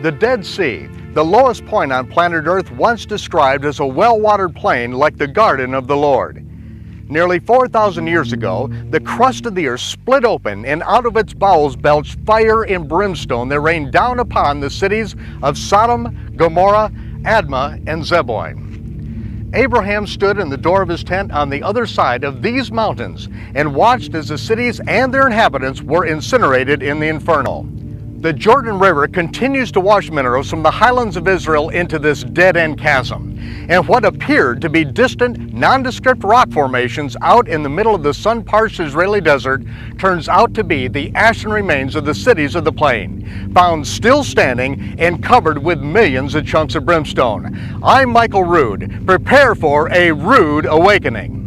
The Dead Sea, the lowest point on planet Earth, once described as a well-watered plain like the garden of the Lord. Nearly 4,000 years ago, the crust of the earth split open, and out of its bowels belched fire and brimstone that rained down upon the cities of Sodom, Gomorrah, Admah, and Zeboim. Abraham stood in the door of his tent on the other side of these mountains and watched as the cities and their inhabitants were incinerated in the inferno. The Jordan River continues to wash minerals from the highlands of Israel into this dead-end chasm, and what appeared to be distant, nondescript rock formations out in the middle of the sun-parched Israeli desert turns out to be the ashen remains of the cities of the plain, found still standing and covered with millions of chunks of brimstone. I'm Michael Rood. Prepare for a rude awakening.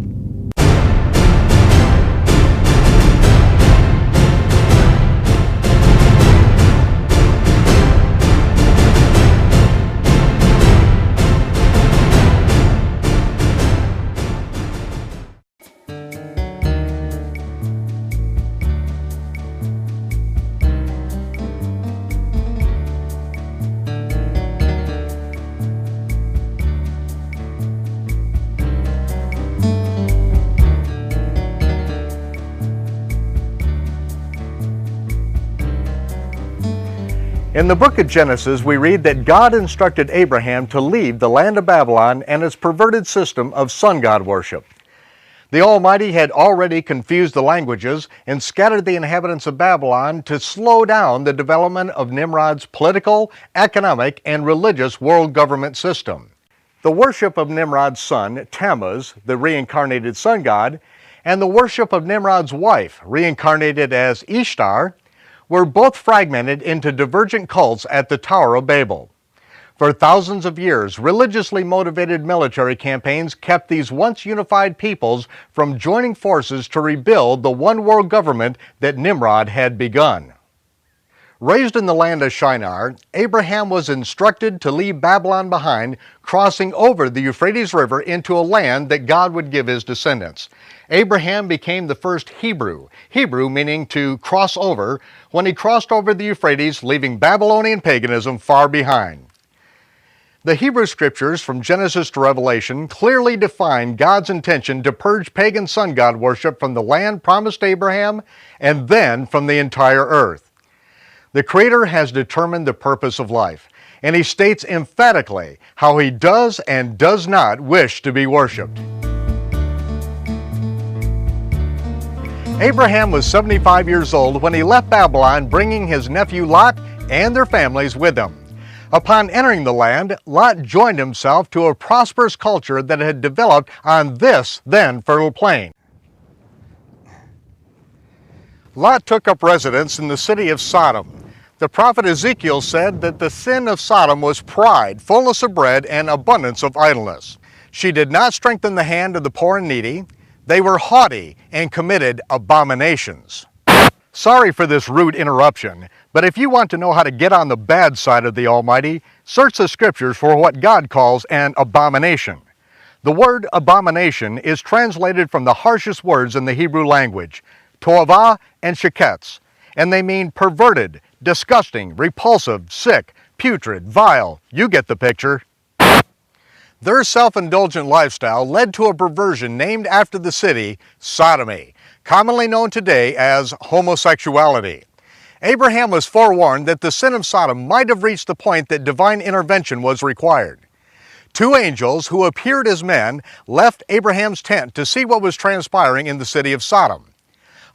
In the book of Genesis, we read that God instructed Abraham to leave the land of Babylon and its perverted system of sun god worship. The Almighty had already confused the languages and scattered the inhabitants of Babylon to slow down the development of Nimrod's political, economic, and religious world government system. The worship of Nimrod's son, Tammuz, the reincarnated sun god, and the worship of Nimrod's wife, reincarnated as Ishtar, were both fragmented into divergent cults at the Tower of Babel. For thousands of years, religiously motivated military campaigns kept these once unified peoples from joining forces to rebuild the one world government that Nimrod had begun. Raised in the land of Shinar, Abraham was instructed to leave Babylon behind, crossing over the Euphrates River into a land that God would give his descendants. Abraham became the first Hebrew meaning to cross over, when he crossed over the Euphrates, leaving Babylonian paganism far behind. The Hebrew scriptures from Genesis to Revelation clearly define God's intention to purge pagan sun god worship from the land promised Abraham and then from the entire earth. The Creator has determined the purpose of life, and he states emphatically how he does and does not wish to be worshipped. Abraham was 75 years old when he left Babylon, bringing his nephew Lot and their families with him. Upon entering the land, Lot joined himself to a prosperous culture that had developed on this then fertile plain. Lot took up residence in the city of Sodom. The prophet Ezekiel said that the sin of Sodom was pride, fullness of bread, and abundance of idleness. She did not strengthen the hand of the poor and needy. They were haughty and committed abominations. Sorry for this rude interruption, but if you want to know how to get on the bad side of the Almighty, search the scriptures for what God calls an abomination. The word abomination is translated from the harshest words in the Hebrew language, toavah and sheketz, and they mean perverted, disgusting, repulsive, sick, putrid, vile. You get the picture. Their self-indulgent lifestyle led to a perversion named after the city, sodomy, commonly known today as homosexuality. Abraham was forewarned that the sin of Sodom might have reached the point that divine intervention was required. Two angels who appeared as men left Abraham's tent to see what was transpiring in the city of Sodom.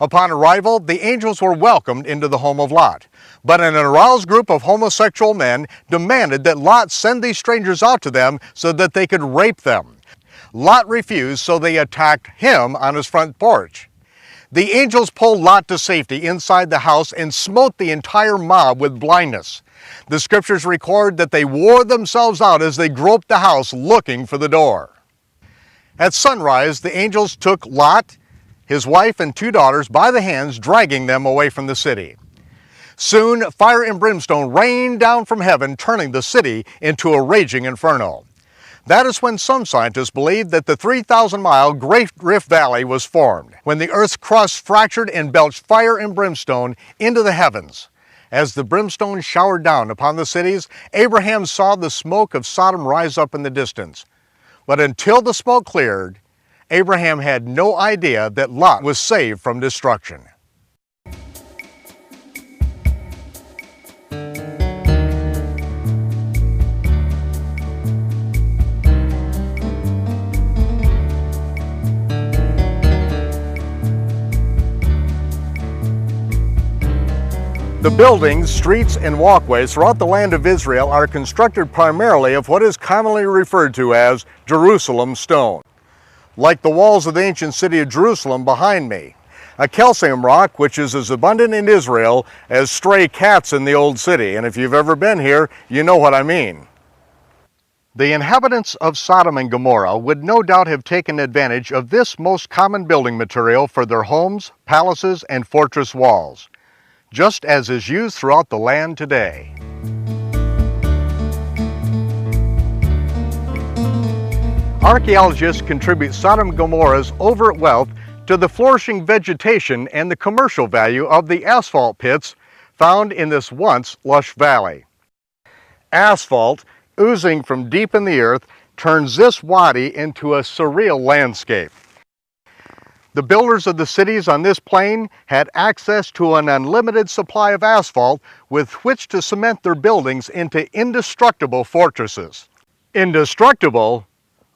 Upon arrival, the angels were welcomed into the home of Lot, but an aroused group of homosexual men demanded that Lot send these strangers out to them so that they could rape them. Lot refused, so they attacked him on his front porch. The angels pulled Lot to safety inside the house and smote the entire mob with blindness. The scriptures record that they wore themselves out as they groped the house looking for the door. At sunrise, the angels took Lot, his wife, and 2 daughters by the hands, dragging them away from the city. Soon, fire and brimstone rained down from heaven, turning the city into a raging inferno. That is when some scientists believe that the 3,000-mile Great Rift Valley was formed, when the earth's crust fractured and belched fire and brimstone into the heavens. As the brimstone showered down upon the cities, Abraham saw the smoke of Sodom rise up in the distance. But until the smoke cleared, Abraham had no idea that Lot was saved from destruction. The buildings, streets, and walkways throughout the land of Israel are constructed primarily of what is commonly referred to as Jerusalem stone. Like the walls of the ancient city of Jerusalem behind me, a calcium rock which is as abundant in Israel as stray cats in the old city. And if you've ever been here, you know what I mean. The inhabitants of Sodom and Gomorrah would no doubt have taken advantage of this most common building material for their homes, palaces, and fortress walls, just as is used throughout the land today. Archaeologists contribute Sodom and Gomorrah's overt wealth to the flourishing vegetation and the commercial value of the asphalt pits found in this once lush valley. Asphalt, oozing from deep in the earth, turns this wadi into a surreal landscape. The builders of the cities on this plain had access to an unlimited supply of asphalt with which to cement their buildings into indestructible fortresses. Indestructible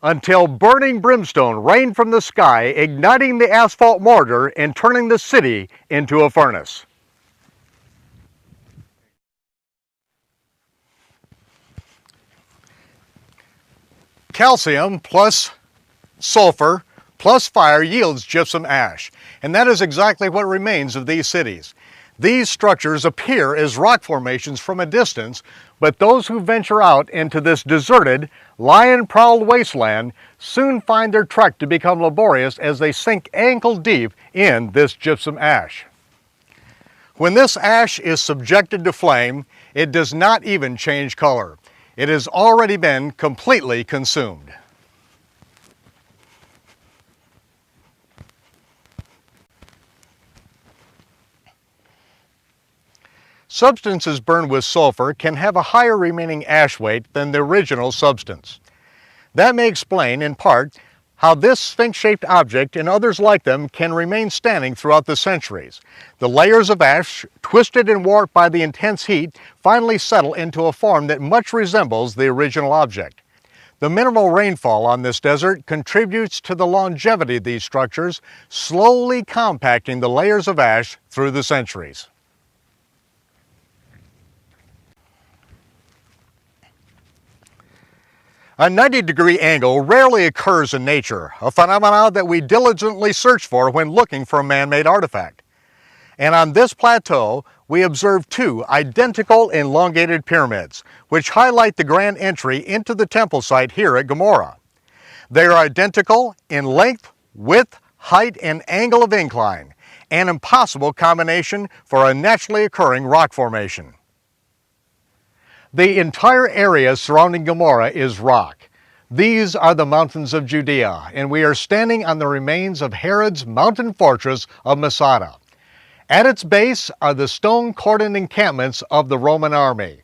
until burning brimstone rained from the sky, igniting the asphalt mortar and turning the city into a furnace. Calcium plus sulfur plus fire yields gypsum ash, and that is exactly what remains of these cities. These structures appear as rock formations from a distance, but those who venture out into this deserted, lion-prowled wasteland soon find their trek to become laborious as they sink ankle-deep in this gypsum ash. When this ash is subjected to flame, it does not even change color. It has already been completely consumed. Substances burned with sulfur can have a higher remaining ash weight than the original substance. That may explain, in part, how this sphinx-shaped object and others like them can remain standing throughout the centuries. The layers of ash, twisted and warped by the intense heat, finally settle into a form that much resembles the original object. The minimal rainfall on this desert contributes to the longevity of these structures, slowly compacting the layers of ash through the centuries. A 90-degree angle rarely occurs in nature, a phenomenon that we diligently search for when looking for a man-made artifact. And on this plateau, we observe two identical elongated pyramids, which highlight the grand entry into the temple site here at Gomorrah. They are identical in length, width, height, and angle of incline, an impossible combination for a naturally occurring rock formation. The entire area surrounding Gomorrah is rock. These are the mountains of Judea, and we are standing on the remains of Herod's mountain fortress of Masada. At its base are the stone-cordoned encampments of the Roman army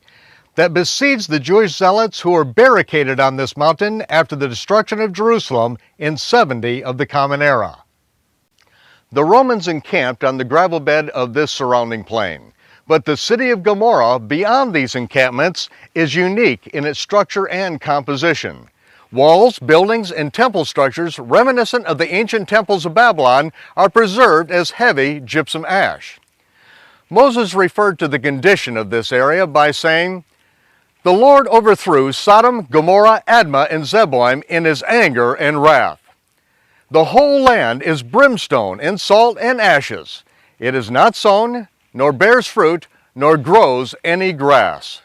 that besieged the Jewish zealots who were barricaded on this mountain after the destruction of Jerusalem in 70 of the Common Era. The Romans encamped on the gravel bed of this surrounding plain. But the city of Gomorrah, beyond these encampments, is unique in its structure and composition. Walls, buildings, and temple structures reminiscent of the ancient temples of Babylon are preserved as heavy gypsum ash. Moses referred to the condition of this area by saying, "The Lord overthrew Sodom, Gomorrah, Admah, and Zeboim in his anger and wrath. The whole land is brimstone and salt and ashes. It is not sown, nor bears fruit, nor grows any grass."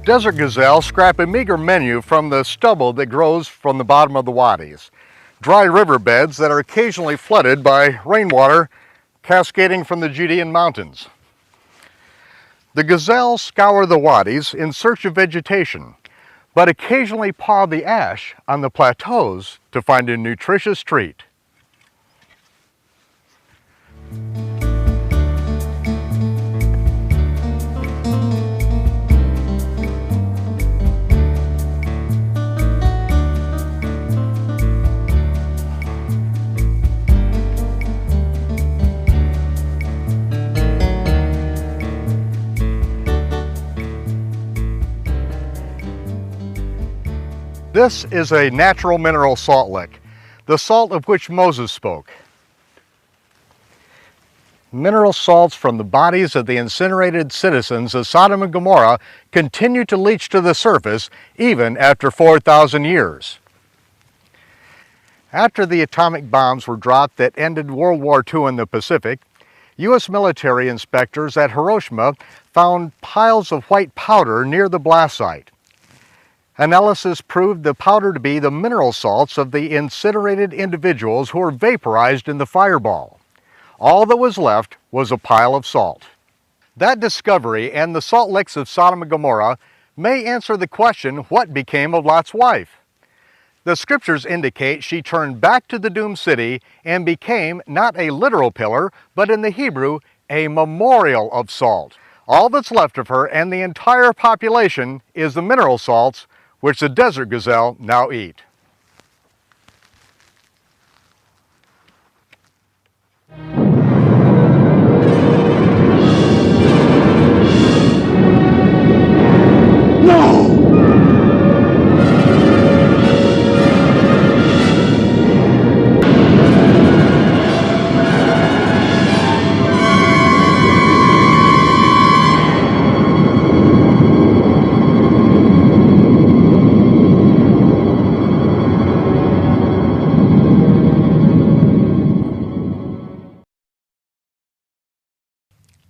Desert gazelle scrap a meager menu from the stubble that grows from the bottom of the wadis, dry riverbeds that are occasionally flooded by rainwater cascading from the Judean mountains. The gazelles scour the wadis in search of vegetation, but occasionally paw the ash on the plateaus to find a nutritious treat. This is a natural mineral salt lick, the salt of which Moses spoke. Mineral salts from the bodies of the incinerated citizens of Sodom and Gomorrah continue to leach to the surface even after 4,000 years. After the atomic bombs were dropped that ended World War II in the Pacific, U.S. military inspectors at Hiroshima found piles of white powder near the blast site. Analysis proved the powder to be the mineral salts of the incinerated individuals who were vaporized in the fireball. All that was left was a pile of salt. That discovery and the salt licks of Sodom and Gomorrah may answer the question, what became of Lot's wife? The scriptures indicate she turned back to the doomed city and became not a literal pillar, but in the Hebrew, a memorial of salt. All that's left of her and the entire population is the mineral salts which the desert gazelle now eat.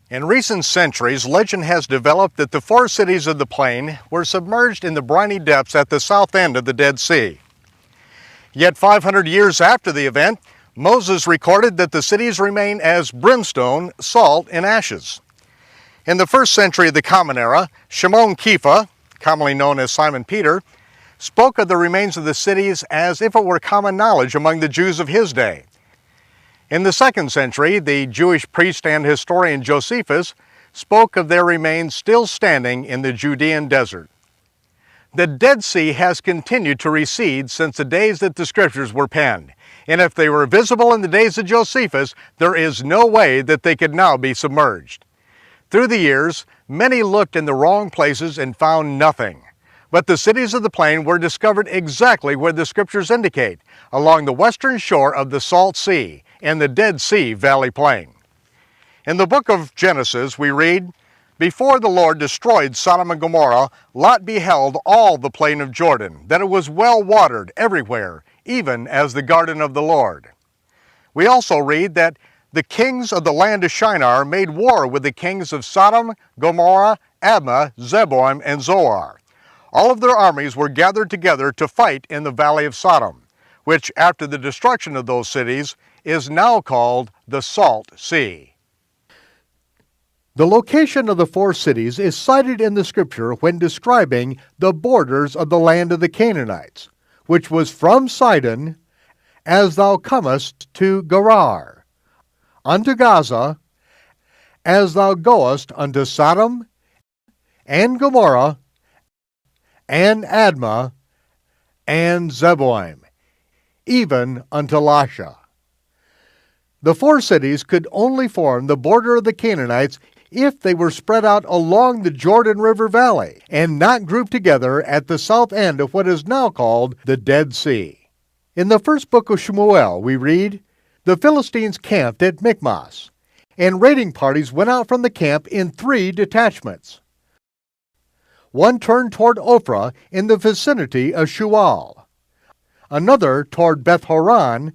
In recent centuries, legend has developed that the four cities of the plain were submerged in the briny depths at the south end of the Dead Sea. Yet 500 years after the event, Moses recorded that the cities remain as brimstone, salt, and ashes. In the first century of the Common Era, Shimon Kefa, commonly known as Simon Peter, spoke of the remains of the cities as if it were common knowledge among the Jews of his day. In the second century, the Jewish priest and historian Josephus spoke of their remains still standing in the Judean desert. The Dead Sea has continued to recede since the days that the scriptures were penned, and if they were visible in the days of Josephus, there is no way that they could now be submerged. Through the years, many looked in the wrong places and found nothing. But the cities of the plain were discovered exactly where the scriptures indicate, along the western shore of the Salt Sea and the Dead Sea Valley Plain. In the book of Genesis, we read, "Before the Lord destroyed Sodom and Gomorrah, Lot beheld all the plain of Jordan, that it was well watered everywhere, even as the garden of the Lord." We also read that the kings of the land of Shinar made war with the kings of Sodom, Gomorrah, Admah, Zeboim, and Zoar. All of their armies were gathered together to fight in the valley of Sodom, which after the destruction of those cities is now called the Salt Sea. The location of the four cities is cited in the scripture when describing the borders of the land of the Canaanites, which was from Sidon, as thou comest to Gerar, unto Gaza, as thou goest unto Sodom and Gomorrah, and Admah, and Zeboim, even unto Lasha. The four cities could only form the border of the Canaanites if they were spread out along the Jordan River Valley and not grouped together at the south end of what is now called the Dead Sea. In the first book of Shmuel, we read, "The Philistines camped at Michmas, and raiding parties went out from the camp in 3 detachments. One turned toward Ophrah in the vicinity of Shual, another toward Beth-horon,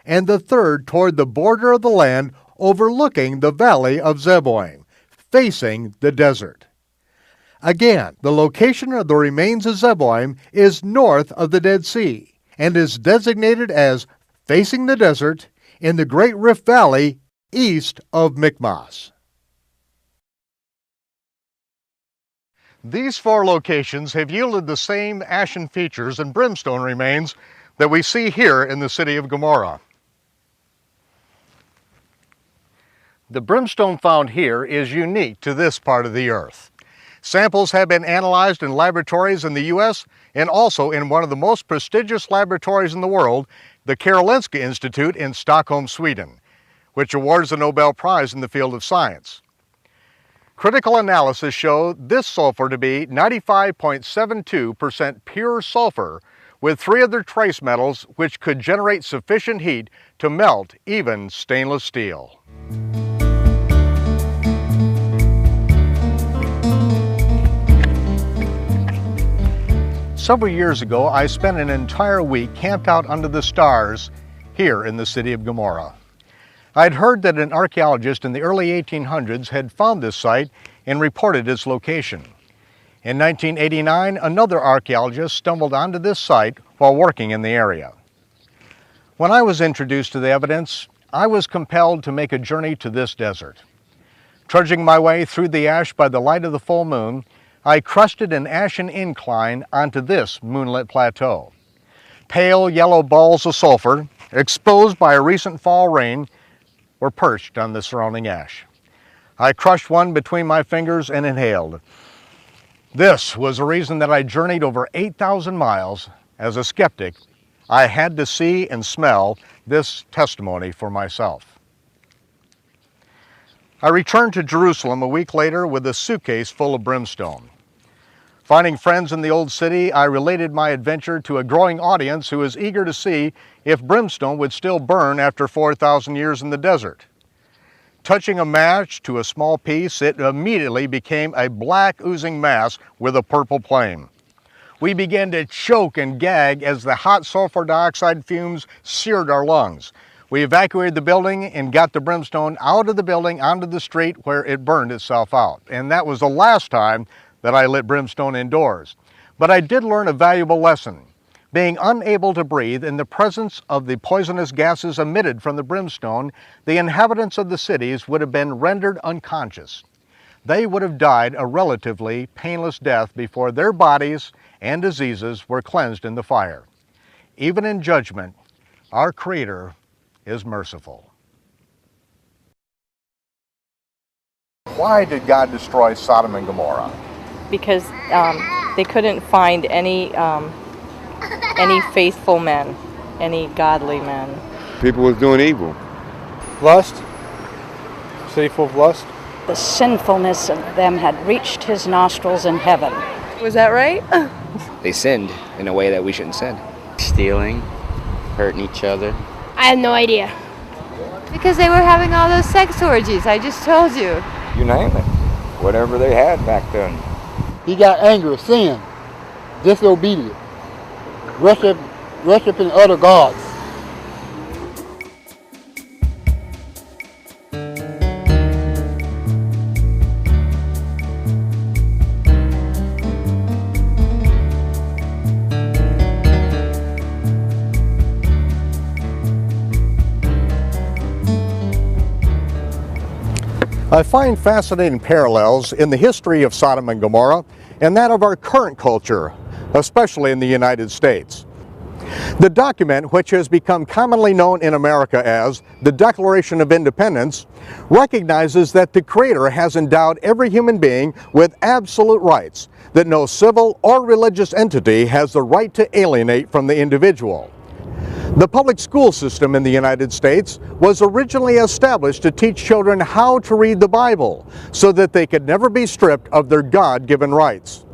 and the third toward the border of the land overlooking the valley of Zeboim, facing the desert. Again, the location of the remains of Zeboim is north of the Dead Sea and is designated as facing the desert in the Great Rift Valley east of Michmas. These four locations have yielded the same ashen features and brimstone remains that we see here in the city of Gomorrah. The brimstone found here is unique to this part of the earth. Samples have been analyzed in laboratories in the U.S. and also in one of the most prestigious laboratories in the world, the Karolinska Institute in Stockholm, Sweden, which awards the Nobel Prize in the field of science. Critical analysis showed this sulfur to be 95.72% pure sulfur with three other trace metals which could generate sufficient heat to melt even stainless steel. Several years ago, I spent an entire week camped out under the stars here in the city of Gomorrah. I'd heard that an archaeologist in the early 1800s had found this site and reported its location. In 1989, another archaeologist stumbled onto this site while working in the area. When I was introduced to the evidence, I was compelled to make a journey to this desert. Trudging my way through the ash by the light of the full moon, I crested an ashen incline onto this moonlit plateau. Pale yellow balls of sulfur, exposed by a recent fall rain, were perched on the surrounding ash. I crushed one between my fingers and inhaled. This was the reason that I journeyed over 8,000 miles. As a skeptic, I had to see and smell this testimony for myself. I returned to Jerusalem a week later with a suitcase full of brimstone. Finding friends in the old city, I related my adventure to a growing audience who was eager to see if brimstone would still burn after 4,000 years in the desert. Touching a match to a small piece, it immediately became a black oozing mass with a purple flame. We began to choke and gag as the hot sulfur dioxide fumes seared our lungs. We evacuated the building and got the brimstone out of the building onto the street where it burned itself out. And that was the last time that I lit brimstone indoors. But I did learn a valuable lesson. Being unable to breathe in the presence of the poisonous gases emitted from the brimstone, the inhabitants of the cities would have been rendered unconscious. They would have died a relatively painless death before their bodies and diseases were cleansed in the fire. Even in judgment, our Creator is merciful. Why did God destroy Sodom and Gomorrah? Because they couldn't find any faithful men, any godly men. People was doing evil. Lust, city full of lust. The sinfulness of them had reached his nostrils in heaven. Was that right? They sinned in a way that we shouldn't sin. Stealing, hurting each other. I have no idea. Because they were having all those sex orgies, I just told you. You name it. Whatever they had back then. He got angry, sin, disobedient, worshiping other gods. I find fascinating parallels in the history of Sodom and Gomorrah and that of our current culture, especially in the United States. The document, which has become commonly known in America as the Declaration of Independence, recognizes that the Creator has endowed every human being with absolute rights, that no civil or religious entity has the right to alienate from the individual. The public school system in the United States was originally established to teach children how to read the Bible so that they could never be stripped of their God-given rights.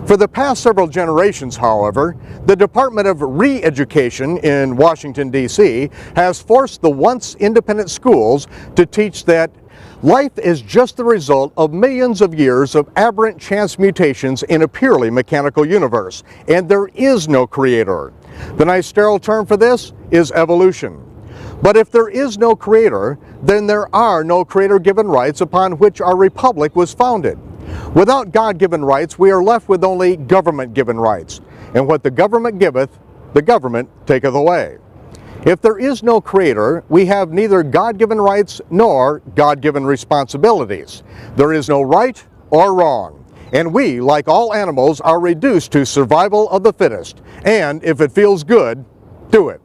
For the past several generations, however, the Department of Re-Education in Washington, D.C. has forced the once independent schools to teach that life is just the result of millions of years of aberrant chance mutations in a purely mechanical universe, and there is no creator. The nice sterile term for this is evolution. But if there is no creator, then there are no creator-given rights upon which our republic was founded. Without God-given rights, we are left with only government-given rights. And what the government giveth, the government taketh away. If there is no Creator, we have neither God-given rights nor God-given responsibilities. There is no right or wrong. And we, like all animals, are reduced to survival of the fittest. And if it feels good, do it.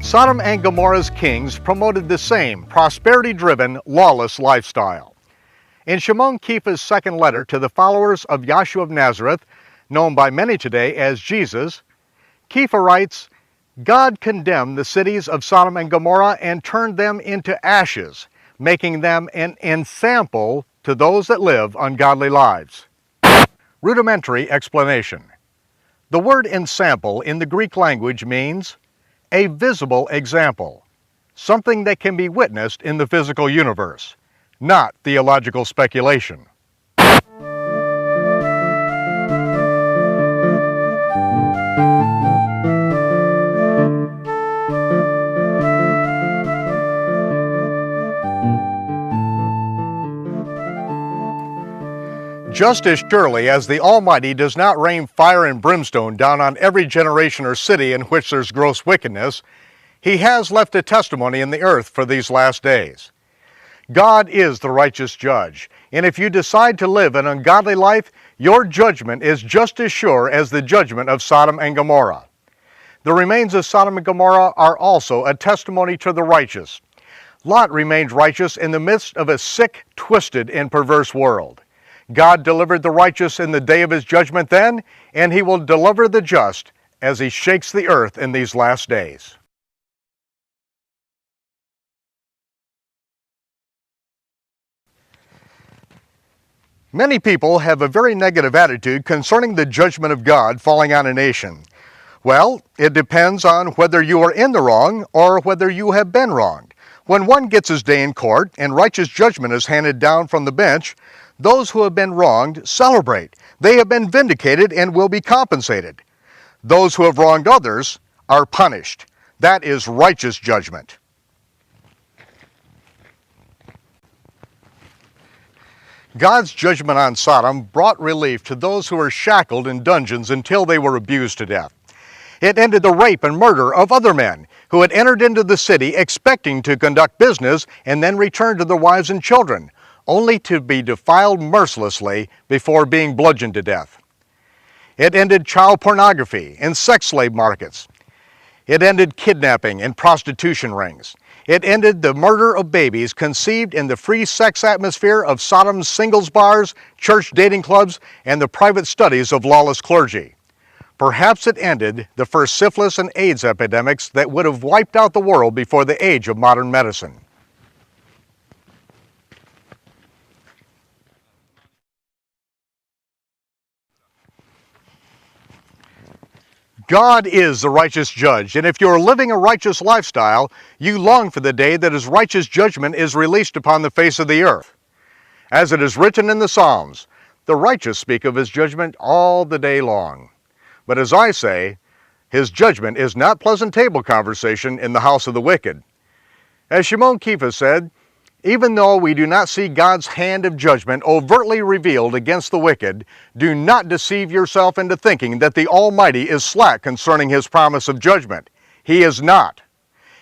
Sodom and Gomorrah's kings promoted the same prosperity-driven, lawless lifestyle. In Shimon Kefa's second letter to the followers of Yahshua of Nazareth, known by many today as Jesus, Kefa writes, God condemned the cities of Sodom and Gomorrah and turned them into ashes, making them an ensample to those that live ungodly lives. Rudimentary explanation. The word ensample in the Greek language means a visible example, something that can be witnessed in the physical universe, not theological speculation. Just as surely as the Almighty does not rain fire and brimstone down on every generation or city in which there's gross wickedness, He has left a testimony in the earth for these last days. God is the righteous judge, and if you decide to live an ungodly life, your judgment is just as sure as the judgment of Sodom and Gomorrah. The remains of Sodom and Gomorrah are also a testimony to the righteous. Lot remained righteous in the midst of a sick, twisted, and perverse world. God delivered the righteous in the day of His judgment then, and He will deliver the just as He shakes the earth in these last days. Many people have a very negative attitude concerning the judgment of God falling on a nation. Well, it depends on whether you are in the wrong or whether you have been wronged. When one gets his day in court and righteous judgment is handed down from the bench, those who have been wronged celebrate. They have been vindicated and will be compensated. Those who have wronged others are punished. That is righteous judgment. God's judgment on Sodom brought relief to those who were shackled in dungeons until they were abused to death. It ended the rape and murder of other men who had entered into the city expecting to conduct business and then return to their wives and children, only to be defiled mercilessly before being bludgeoned to death. It ended child pornography and sex slave markets. It ended kidnapping and prostitution rings. It ended the murder of babies conceived in the free sex atmosphere of Sodom's singles bars, church dating clubs, and the private studies of lawless clergy. Perhaps it ended the first syphilis and AIDS epidemics that would have wiped out the world before the age of modern medicine. God is the righteous judge, and if you are living a righteous lifestyle, you long for the day that His righteous judgment is released upon the face of the earth. As it is written in the Psalms, the righteous speak of His judgment all the day long. But as I say, His judgment is not pleasant table conversation in the house of the wicked. As Shimon Kefa said, even though we do not see God's hand of judgment overtly revealed against the wicked, do not deceive yourself into thinking that the Almighty is slack concerning His promise of judgment. He is not.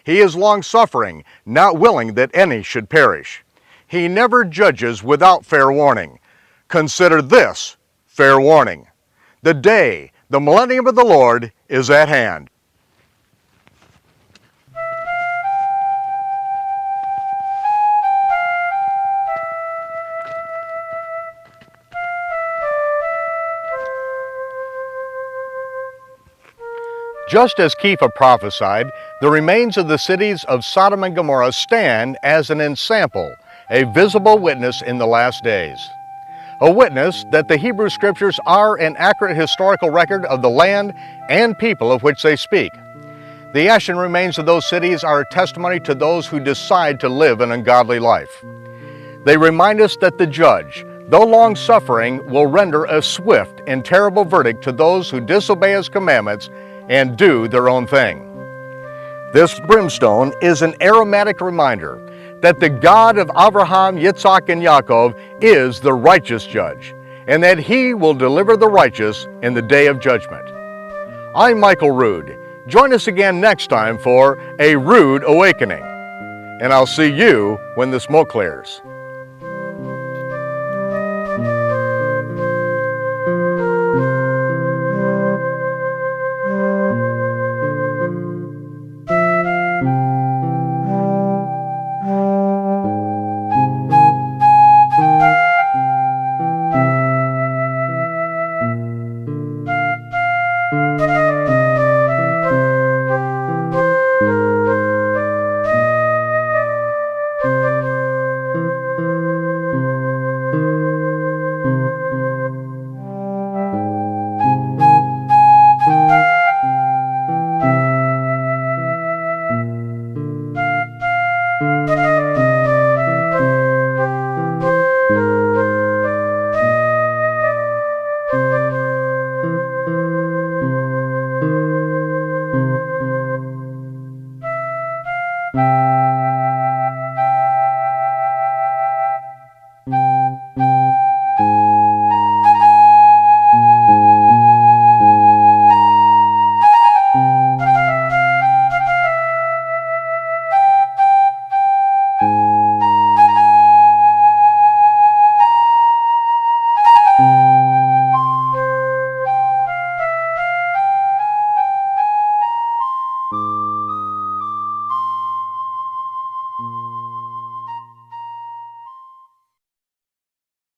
He is long-suffering, not willing that any should perish. He never judges without fair warning. Consider this fair warning. The day, the millennium of the Lord, is at hand. Just as Kefa prophesied, the remains of the cities of Sodom and Gomorrah stand as an ensample, a visible witness in the last days. A witness that the Hebrew Scriptures are an accurate historical record of the land and people of which they speak. The ashen remains of those cities are a testimony to those who decide to live an ungodly life. They remind us that the judge, though long-suffering, will render a swift and terrible verdict to those who disobey His commandments and do their own thing. This brimstone is an aromatic reminder that the God of Abraham, Yitzhak, and Yaakov is the righteous judge, and that He will deliver the righteous in the day of judgment. I'm Michael Rood. Join us again next time for A Rood Awakening, and I'll see you when the smoke clears.